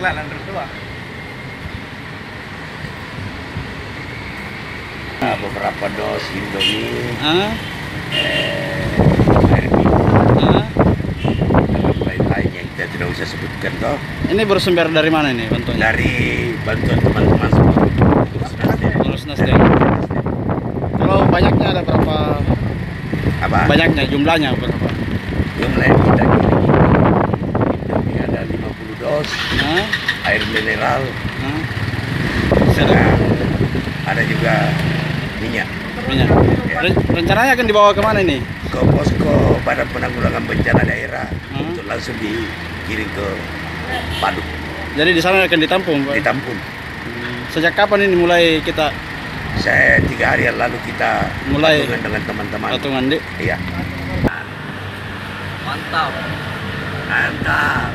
kelalan berdua. Beberapa dos Indomie, air minum, lain-lain yang kita tidak usah sebutkan toh. Ini bersumber dari mana ini bantuannya? Dari bantuan teman-teman semua. Ngurus Nasdem. Kalau banyaknya ada berapa? Apa? Banyaknya jumlahnya berapa? Jumlah yang kita kirim Indomie ada 50 dos, air mineral, ada juga minyak. Minyak. Rencananya akan dibawa kemana ini? Ke posko Badan Penanggulangan Bencana Daerah untuk langsung dikirim ke Paduk. Jadi di sana akan ditampung, Pak? Ditampung. Sejak kapan ini mulai kita? Saya 3 hari yang lalu kita Mulai patungan dengan teman-teman. patungan, Dik? Iya. Mantap. Mantap.